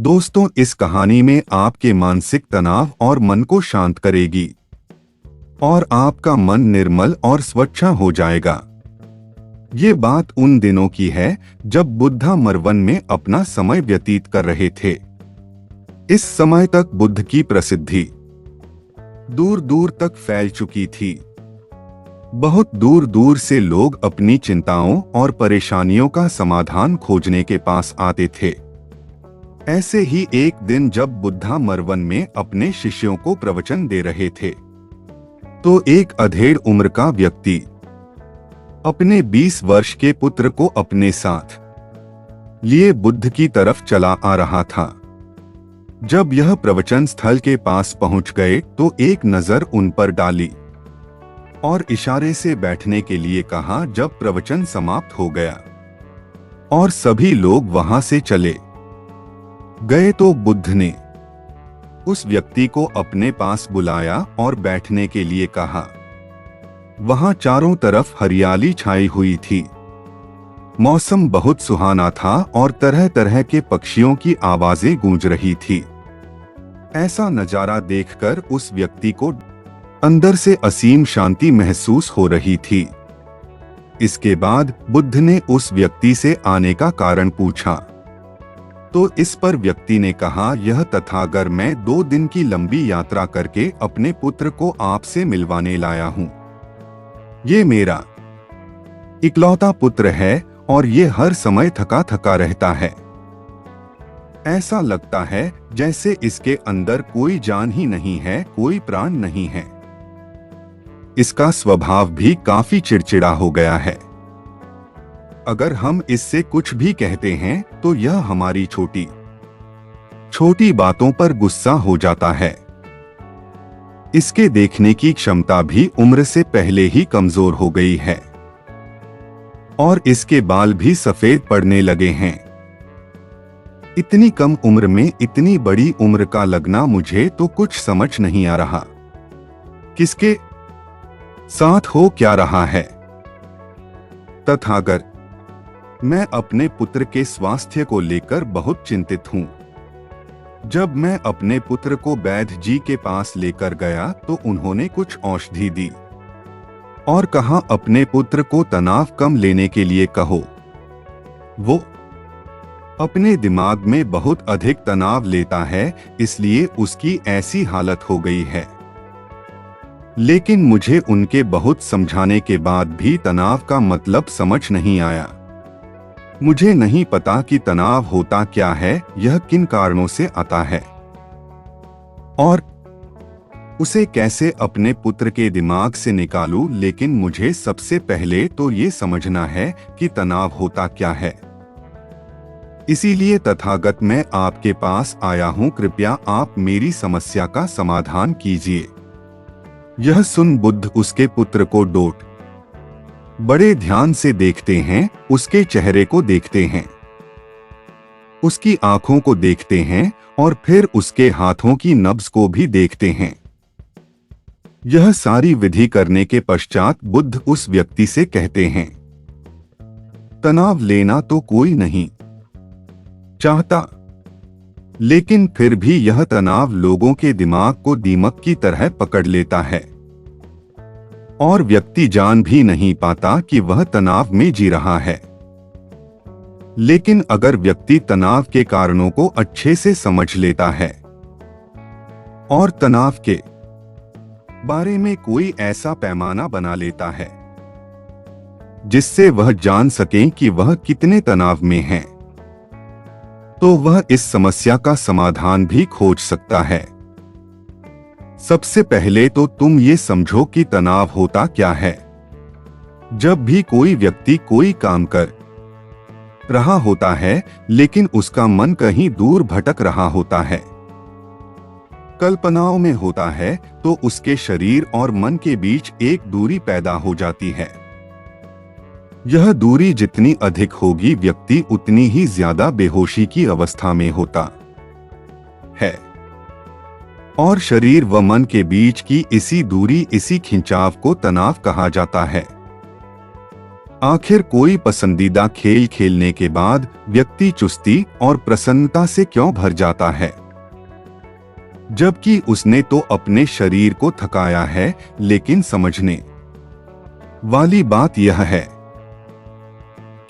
दोस्तों, इस कहानी में आपके मानसिक तनाव और मन को शांत करेगी और आपका मन निर्मल और स्वच्छ हो जाएगा। ये बात उन दिनों की है जब बुद्धा मरवन में अपना समय व्यतीत कर रहे थे। इस समय तक बुद्ध की प्रसिद्धि दूर दूर तक फैल चुकी थी। बहुत दूर दूर से लोग अपनी चिंताओं और परेशानियों का समाधान खोजने के पास आते थे। ऐसे ही एक दिन जब बुद्धा मरवन में अपने शिष्यों को प्रवचन दे रहे थे, तो एक अधेड़ उम्र का व्यक्ति अपने 20 वर्ष के पुत्र को अपने साथ लिए बुद्ध की तरफ चला आ रहा था। जब यह प्रवचन स्थल के पास पहुंच गए तो एक नजर उन पर डाली और इशारे से बैठने के लिए कहा। जब प्रवचन समाप्त हो गया और सभी लोग वहां से चले गए तो बुद्ध ने उस व्यक्ति को अपने पास बुलाया और बैठने के लिए कहा। वहां चारों तरफ हरियाली छाई हुई थी। मौसम बहुत सुहाना था और तरह तरह के पक्षियों की आवाजें गूंज रही थी। ऐसा नजारा देखकर उस व्यक्ति को अंदर से असीम शांति महसूस हो रही थी। इसके बाद बुद्ध ने उस व्यक्ति से आने का कारण पूछा, तो इस पर व्यक्ति ने कहा, यह तथागत मैं 2 दिन की लंबी यात्रा करके अपने पुत्र को आपसे मिलवाने लाया हूं। ये मेरा इकलौता पुत्र है और ये हर समय थका थका रहता है। ऐसा लगता है जैसे इसके अंदर कोई जान ही नहीं है, कोई प्राण नहीं है। इसका स्वभाव भी काफी चिड़चिड़ा हो गया है। अगर हम इससे कुछ भी कहते हैं तो यह हमारी छोटी छोटी बातों पर गुस्सा हो जाता है। इसके देखने की क्षमता भी उम्र से पहले ही कमजोर हो गई है और इसके बाल भी सफेद पड़ने लगे हैं। इतनी कम उम्र में इतनी बड़ी उम्र का लगना मुझे तो कुछ समझ नहीं आ रहा। किसके साथ हो क्या रहा है? तथागत, मैं अपने पुत्र के स्वास्थ्य को लेकर बहुत चिंतित हूं। जब मैं अपने पुत्र को वैद्य जी के पास लेकर गया तो उन्होंने कुछ औषधि दी और कहा, अपने पुत्र को तनाव कम लेने के लिए कहो। वो अपने दिमाग में बहुत अधिक तनाव लेता है, इसलिए उसकी ऐसी हालत हो गई है। लेकिन मुझे उनके बहुत समझाने के बाद भी तनाव का मतलब समझ नहीं आया। मुझे नहीं पता कि तनाव होता क्या है, यह किन कारणों से आता है और उसे कैसे अपने पुत्र के दिमाग से निकालूं। लेकिन मुझे सबसे पहले तो ये समझना है कि तनाव होता क्या है। इसीलिए तथागत मैं आपके पास आया हूं, कृपया आप मेरी समस्या का समाधान कीजिए। यह सुन बुद्ध उसके पुत्र को बड़े ध्यान से देखते हैं, उसके चेहरे को देखते हैं, उसकी आंखों को देखते हैं और फिर उसके हाथों की नब्ज को भी देखते हैं। यह सारी विधि करने के पश्चात बुद्ध उस व्यक्ति से कहते हैं, तनाव लेना तो कोई नहीं चाहता, लेकिन फिर भी यह तनाव लोगों के दिमाग को दीमक की तरह पकड़ लेता है और व्यक्ति जान भी नहीं पाता कि वह तनाव में जी रहा है। लेकिन अगर व्यक्ति तनाव के कारणों को अच्छे से समझ लेता है और तनाव के बारे में कोई ऐसा पैमाना बना लेता है जिससे वह जान सके कि वह कितने तनाव में है, तो वह इस समस्या का समाधान भी खोज सकता है। सबसे पहले तो तुम ये समझो कि तनाव होता क्या है। जब भी कोई व्यक्ति कोई काम कर रहा होता है लेकिन उसका मन कहीं दूर भटक रहा होता है, कल्पनाओं में होता है, तो उसके शरीर और मन के बीच एक दूरी पैदा हो जाती है। यह दूरी जितनी अधिक होगी, व्यक्ति उतनी ही ज्यादा बेहोशी की अवस्था में होता है और शरीर व मन के बीच की इसी दूरी, इसी खिंचाव को तनाव कहा जाता है। आखिर कोई पसंदीदा खेल खेलने के बाद व्यक्ति चुस्ती और प्रसन्नता से क्यों भर जाता है, जबकि उसने तो अपने शरीर को थकाया है। लेकिन समझने वाली बात यह है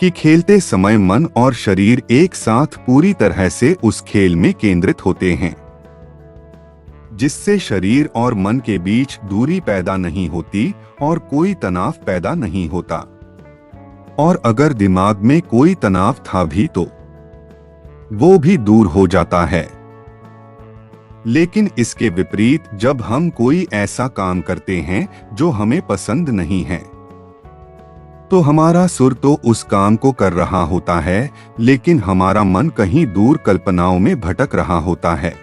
कि खेलते समय मन और शरीर एक साथ पूरी तरह से उस खेल में केंद्रित होते हैं, जिससे शरीर और मन के बीच दूरी पैदा नहीं होती और कोई तनाव पैदा नहीं होता। और अगर दिमाग में कोई तनाव था भी तो वो भी दूर हो जाता है। लेकिन इसके विपरीत जब हम कोई ऐसा काम करते हैं जो हमें पसंद नहीं है, तो हमारा सुर तो उस काम को कर रहा होता है, लेकिन हमारा मन कहीं दूर कल्पनाओं में भटक रहा होता है,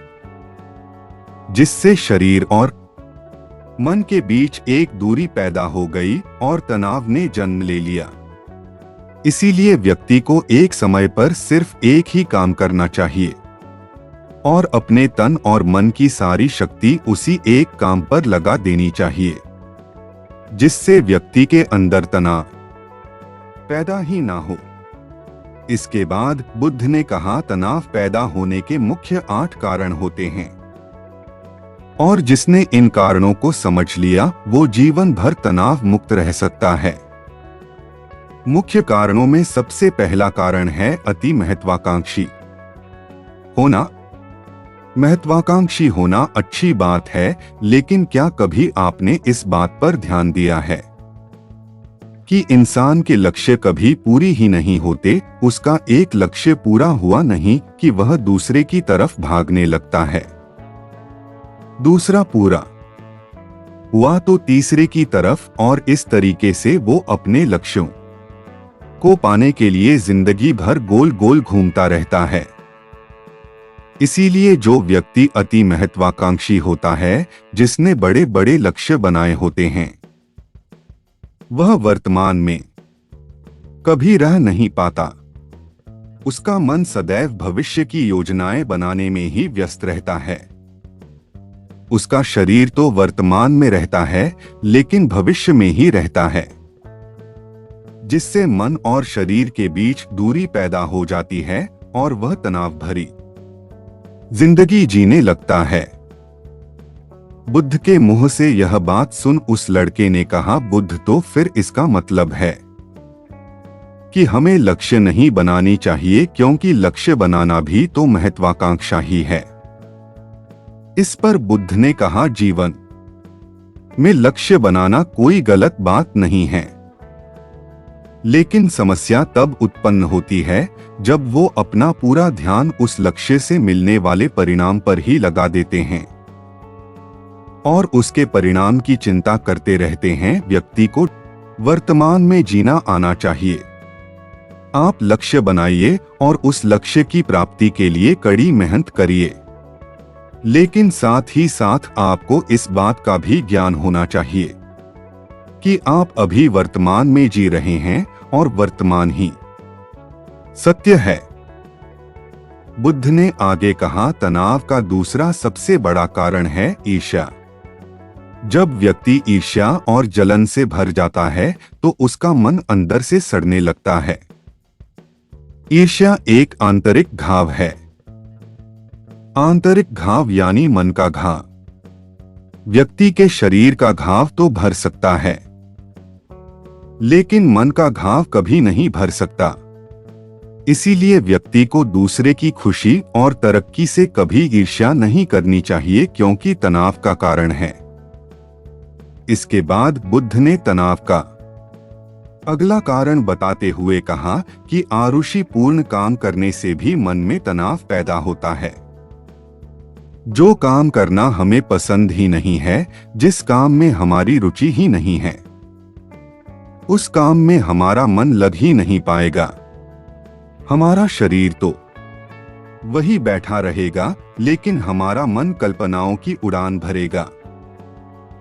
जिससे शरीर और मन के बीच एक दूरी पैदा हो गई और तनाव ने जन्म ले लिया। इसीलिए व्यक्ति को एक समय पर सिर्फ एक ही काम करना चाहिए और अपने तन और मन की सारी शक्ति उसी एक काम पर लगा देनी चाहिए, जिससे व्यक्ति के अंदर तनाव पैदा ही ना हो। इसके बाद बुद्ध ने कहा, तनाव पैदा होने के मुख्य 8 कारण होते हैं और जिसने इन कारणों को समझ लिया वो जीवन भर तनाव मुक्त रह सकता है। मुख्य कारणों में सबसे पहला कारण है अति महत्वाकांक्षी होना। महत्वाकांक्षी होना अच्छी बात है, लेकिन क्या कभी आपने इस बात पर ध्यान दिया है कि इंसान के लक्ष्य कभी पूरी ही नहीं होते। उसका एक लक्ष्य पूरा हुआ नहीं कि वह दूसरे की तरफ भागने लगता है, दूसरा पूरा हुआ तो तीसरे की तरफ, और इस तरीके से वो अपने लक्ष्यों को पाने के लिए जिंदगी भर गोल गोल घूमता रहता है। इसीलिए जो व्यक्ति अति महत्वाकांक्षी होता है, जिसने बड़े बड़े लक्ष्य बनाए होते हैं, वह वर्तमान में कभी रह नहीं पाता। उसका मन सदैव भविष्य की योजनाएं बनाने में ही व्यस्त रहता है। उसका शरीर तो वर्तमान में रहता है, लेकिन भविष्य में ही रहता है, जिससे मन और शरीर के बीच दूरी पैदा हो जाती है और वह तनाव भरी जिंदगी जीने लगता है। बुद्ध के मुंह से यह बात सुन उस लड़के ने कहा, बुद्ध, तो फिर इसका मतलब है कि हमें लक्ष्य नहीं बनानी चाहिए, क्योंकि लक्ष्य बनाना भी तो महत्वाकांक्षा ही है। इस पर बुद्ध ने कहा, जीवन में लक्ष्य बनाना कोई गलत बात नहीं है, लेकिन समस्या तब उत्पन्न होती है जब वो अपना पूरा ध्यान उस लक्ष्य से मिलने वाले परिणाम पर ही लगा देते हैं और उसके परिणाम की चिंता करते रहते हैं। व्यक्ति को वर्तमान में जीना आना चाहिए। आप लक्ष्य बनाइए और उस लक्ष्य की प्राप्ति के लिए कड़ी मेहनत करिए, लेकिन साथ ही साथ आपको इस बात का भी ज्ञान होना चाहिए कि आप अभी वर्तमान में जी रहे हैं और वर्तमान ही सत्य है। बुद्ध ने आगे कहा, तनाव का दूसरा सबसे बड़ा कारण है ईर्ष्या। जब व्यक्ति ईर्ष्या और जलन से भर जाता है तो उसका मन अंदर से सड़ने लगता है। ईर्ष्या एक आंतरिक घाव है। आंतरिक घाव यानी मन का घाव। व्यक्ति के शरीर का घाव तो भर सकता है, लेकिन मन का घाव कभी नहीं भर सकता। इसीलिए व्यक्ति को दूसरे की खुशी और तरक्की से कभी ईर्ष्या नहीं करनी चाहिए, क्योंकि तनाव का कारण है। इसके बाद बुद्ध ने तनाव का अगला कारण बताते हुए कहा कि आरुषिपूर्ण काम करने से भी मन में तनाव पैदा होता है। जो काम करना हमें पसंद ही नहीं है, जिस काम में हमारी रुचि ही नहीं है, उस काम में हमारा मन लग ही नहीं पाएगा। हमारा शरीर तो वही बैठा रहेगा, लेकिन हमारा मन कल्पनाओं की उड़ान भरेगा,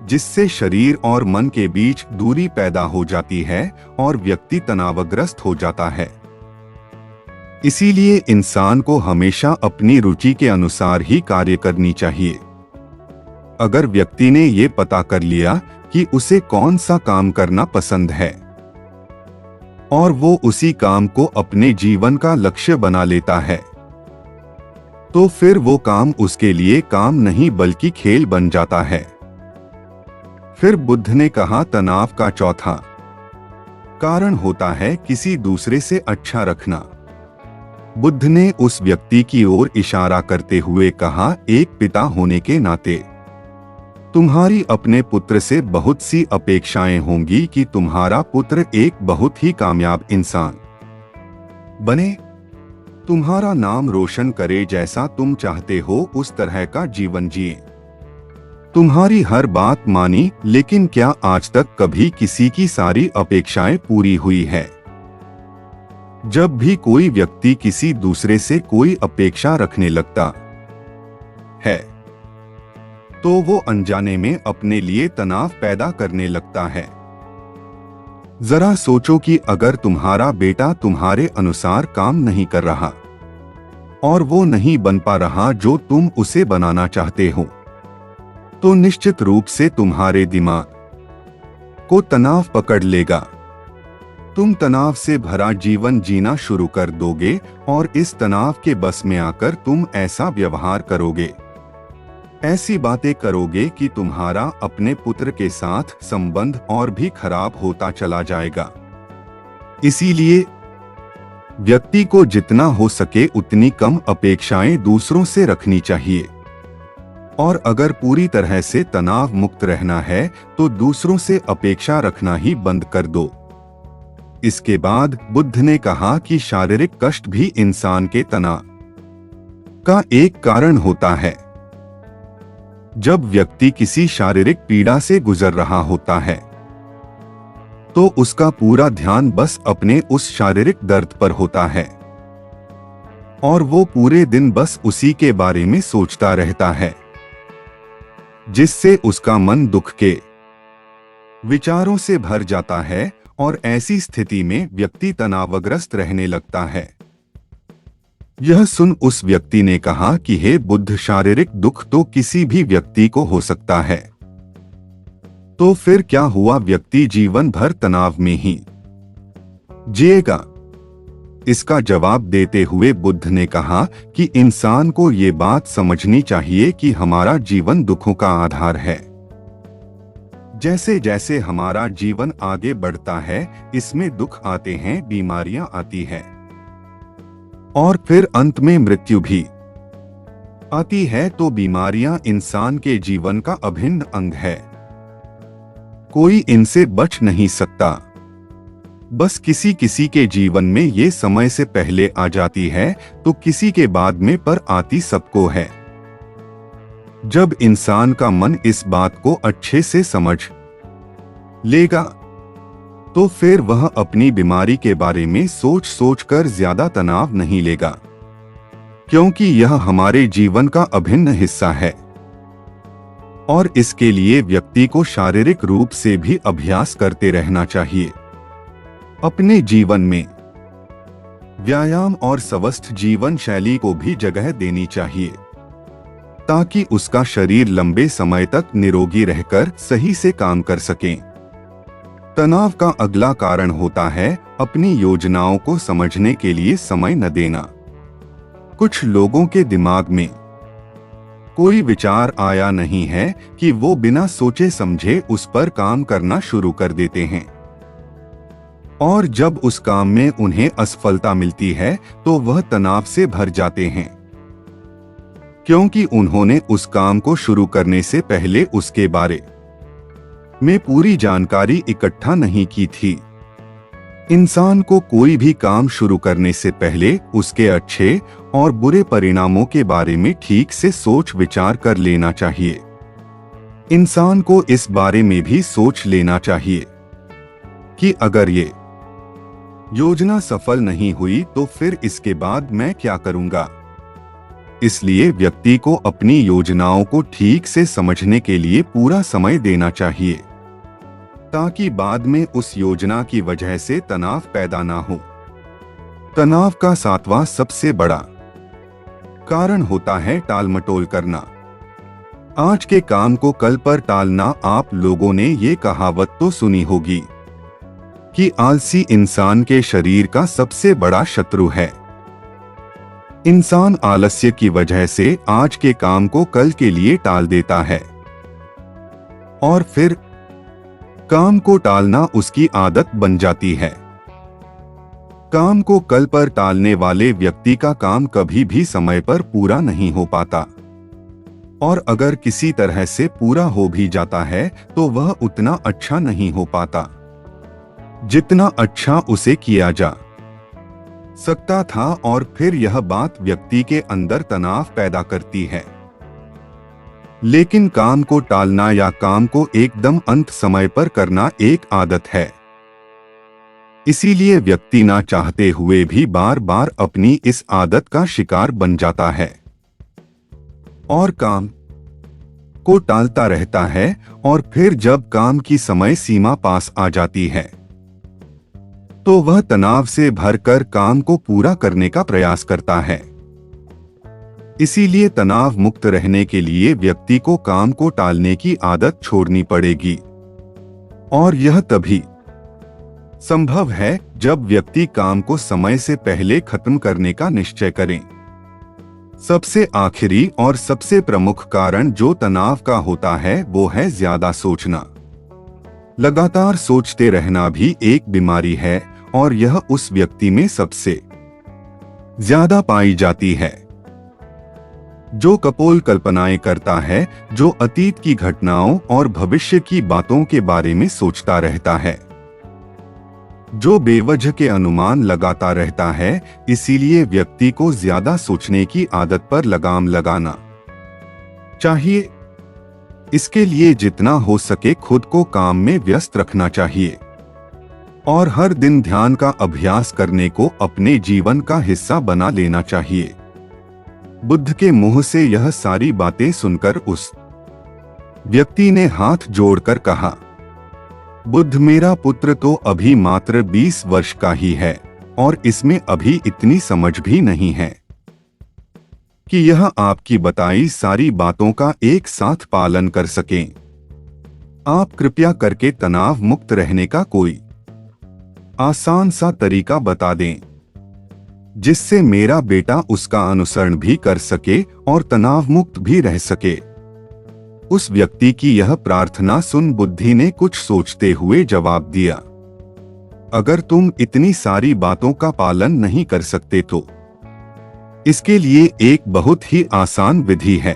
जिससे शरीर और मन के बीच दूरी पैदा हो जाती है और व्यक्ति तनावग्रस्त हो जाता है। इसीलिए इंसान को हमेशा अपनी रुचि के अनुसार ही कार्य करनी चाहिए। अगर व्यक्ति ने ये पता कर लिया कि उसे कौन सा काम करना पसंद है, और वो उसी काम को अपने जीवन का लक्ष्य बना लेता है, तो फिर वो काम उसके लिए काम नहीं बल्कि खेल बन जाता है। फिर बुद्ध ने कहा, तनाव का चौथा कारण होता है किसी दूसरे से अच्छा रखना। बुद्ध ने उस व्यक्ति की ओर इशारा करते हुए कहा, एक पिता होने के नाते तुम्हारी अपने पुत्र से बहुत सी अपेक्षाएं होंगी कि तुम्हारा पुत्र एक बहुत ही कामयाब इंसान बने, तुम्हारा नाम रोशन करे, जैसा तुम चाहते हो उस तरह का जीवन जिए, तुम्हारी हर बात मानी। लेकिन क्या आज तक कभी किसी की सारी अपेक्षाएं पूरी हुई है? जब भी कोई व्यक्ति किसी दूसरे से कोई अपेक्षा रखने लगता है तो वो अनजाने में अपने लिए तनाव पैदा करने लगता है। जरा सोचो कि अगर तुम्हारा बेटा तुम्हारे अनुसार काम नहीं कर रहा और वो नहीं बन पा रहा जो तुम उसे बनाना चाहते हो, तो निश्चित रूप से तुम्हारे दिमाग को तनाव पकड़ लेगा। तुम तनाव से भरा जीवन जीना शुरू कर दोगे और इस तनाव के बस में आकर तुम ऐसा व्यवहार करोगे, ऐसी बातें करोगे कि तुम्हारा अपने पुत्र के साथ संबंध और भी खराब होता चला जाएगा। इसीलिए व्यक्ति को जितना हो सके उतनी कम अपेक्षाएं दूसरों से रखनी चाहिए, और अगर पूरी तरह से तनाव मुक्त रहना है तो दूसरों से अपेक्षा रखना ही बंद कर दो। इसके बाद बुद्ध ने कहा कि शारीरिक कष्ट भी इंसान के तनाव का एक कारण होता है। जब व्यक्ति किसी शारीरिक पीड़ा से गुजर रहा होता है तो उसका पूरा ध्यान बस अपने उस शारीरिक दर्द पर होता है और वो पूरे दिन बस उसी के बारे में सोचता रहता है, जिससे उसका मन दुख के विचारों से भर जाता है और ऐसी स्थिति में व्यक्ति तनावग्रस्त रहने लगता है। यह सुन उस व्यक्ति ने कहा कि हे बुद्ध, शारीरिक दुख तो किसी भी व्यक्ति को हो सकता है, तो फिर क्या हुआ व्यक्ति जीवन भर तनाव में ही जिएगा? इसका जवाब देते हुए बुद्ध ने कहा कि इंसान को ये बात समझनी चाहिए कि हमारा जीवन दुखों का आधार है। जैसे जैसे हमारा जीवन आगे बढ़ता है, इसमें दुख आते हैं, बीमारियां आती हैं और फिर अंत में मृत्यु भी आती है। तो बीमारियां इंसान के जीवन का अभिन्न अंग है, कोई इनसे बच नहीं सकता। बस किसी किसी के जीवन में ये समय से पहले आ जाती है तो किसी के बाद में, पर आती सबको है। जब इंसान का मन इस बात को अच्छे से समझ लेगा तो फिर वह अपनी बीमारी के बारे में सोच सोच कर ज्यादा तनाव नहीं लेगा, क्योंकि यह हमारे जीवन का अभिन्न हिस्सा है। और इसके लिए व्यक्ति को शारीरिक रूप से भी अभ्यास करते रहना चाहिए। अपने जीवन में व्यायाम और स्वस्थ जीवन शैली को भी जगह देनी चाहिए, ताकि उसका शरीर लंबे समय तक निरोगी रहकर सही से काम कर सके। तनाव का अगला कारण होता है अपनी योजनाओं को समझने के लिए समय न देना। कुछ लोगों के दिमाग में कोई विचार आया नहीं है कि वो बिना सोचे समझे उस पर काम करना शुरू कर देते हैं, और जब उस काम में उन्हें असफलता मिलती है तो वह तनाव से भर जाते हैं, क्योंकि उन्होंने उस काम को शुरू करने से पहले उसके बारे में पूरी जानकारी इकट्ठा नहीं की थी। इंसान को कोई भी काम शुरू करने से पहले उसके अच्छे और बुरे परिणामों के बारे में ठीक से सोच विचार कर लेना चाहिए। इंसान को इस बारे में भी सोच लेना चाहिए कि अगर ये योजना सफल नहीं हुई तो फिर इसके बाद मैं क्या करूंगा। इसलिए व्यक्ति को अपनी योजनाओं को ठीक से समझने के लिए पूरा समय देना चाहिए, ताकि बाद में उस योजना की वजह से तनाव पैदा ना हो। तनाव का सातवां सबसे बड़ा कारण होता है टालमटोल करना। आज के काम को कल पर टालना। आप लोगों ने ये कहावत तो सुनी होगी कि आलसी इंसान के शरीर का सबसे बड़ा शत्रु है। इंसान आलस्य की वजह से आज के काम को कल के लिए टाल देता है और फिर काम को टालना उसकी आदत बन जाती है। काम को कल पर टालने वाले व्यक्ति का काम कभी भी समय पर पूरा नहीं हो पाता, और अगर किसी तरह से पूरा हो भी जाता है तो वह उतना अच्छा नहीं हो पाता जितना अच्छा उसे किया जा सकता था, और फिर यह बात व्यक्ति के अंदर तनाव पैदा करती है। लेकिन काम को टालना या काम को एकदम अंत समय पर करना एक आदत है। इसीलिए व्यक्ति ना चाहते हुए भी बार बार अपनी इस आदत का शिकार बन जाता है और काम को टालता रहता है, और फिर जब काम की समय सीमा पास आ जाती है तो वह तनाव से भरकर काम को पूरा करने का प्रयास करता है। इसीलिए तनाव मुक्त रहने के लिए व्यक्ति को काम को टालने की आदत छोड़नी पड़ेगी, और यह तभी संभव है जब व्यक्ति काम को समय से पहले खत्म करने का निश्चय करें। सबसे आखिरी और सबसे प्रमुख कारण जो तनाव का होता है वो है ज्यादा सोचना। लगातार सोचते रहना भी एक बीमारी है, और यह उस व्यक्ति में सबसे ज्यादा पाई जाती है जो कपोल कल्पनाएं करता है, जो अतीत की घटनाओं और भविष्य की बातों के बारे में सोचता रहता है, जो बेवजह के अनुमान लगाता रहता है। इसीलिए व्यक्ति को ज्यादा सोचने की आदत पर लगाम लगाना चाहिए। इसके लिए जितना हो सके खुद को काम में व्यस्त रखना चाहिए, और हर दिन ध्यान का अभ्यास करने को अपने जीवन का हिस्सा बना लेना चाहिए। बुद्ध के मुंह से यह सारी बातें सुनकर उस व्यक्ति ने हाथ जोड़कर कहा, बुद्ध, मेरा पुत्र तो अभी मात्र 20 वर्ष का ही है और इसमें अभी इतनी समझ भी नहीं है कि यह आपकी बताई सारी बातों का एक साथ पालन कर सकें। आप कृपया करके तनाव मुक्त रहने का कोई आसान सा तरीका बता दें जिससे मेरा बेटा उसका अनुसरण भी कर सके और तनाव मुक्त भी रह सके। उस व्यक्ति की यह प्रार्थना सुन बुद्धि ने कुछ सोचते हुए जवाब दिया, अगर तुम इतनी सारी बातों का पालन नहीं कर सकते तो इसके लिए एक बहुत ही आसान विधि है।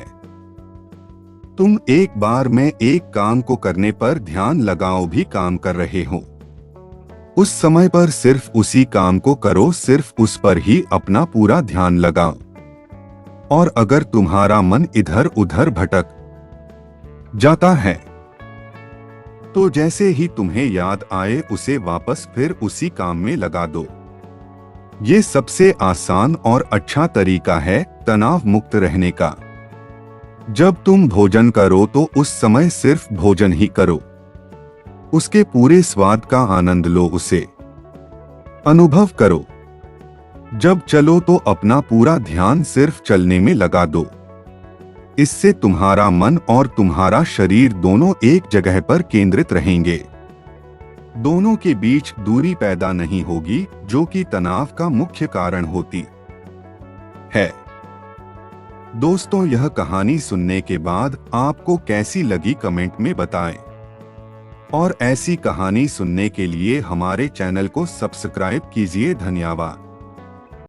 तुम एक बार में एक काम को करने पर ध्यान लगाओ, भी काम कर रहे हो उस समय पर सिर्फ उसी काम को करो, सिर्फ उस पर ही अपना पूरा ध्यान लगाओ। और अगर तुम्हारा मन इधर उधर भटक जाता है तो जैसे ही तुम्हें याद आए उसे वापस फिर उसी काम में लगा दो। ये सबसे आसान और अच्छा तरीका है तनाव मुक्त रहने का। जब तुम भोजन करो तो उस समय सिर्फ भोजन ही करो, उसके पूरे स्वाद का आनंद लो, उसे अनुभव करो। जब चलो तो अपना पूरा ध्यान सिर्फ चलने में लगा दो। इससे तुम्हारा मन और तुम्हारा शरीर दोनों एक जगह पर केंद्रित रहेंगे। दोनों के बीच दूरी पैदा नहीं होगी जो कि तनाव का मुख्य कारण होती है। दोस्तों, यह कहानी सुनने के बाद आपको कैसी लगी कमेंट में बताएं, और ऐसी कहानी सुनने के लिए हमारे चैनल को सब्सक्राइब कीजिए। धन्यवाद।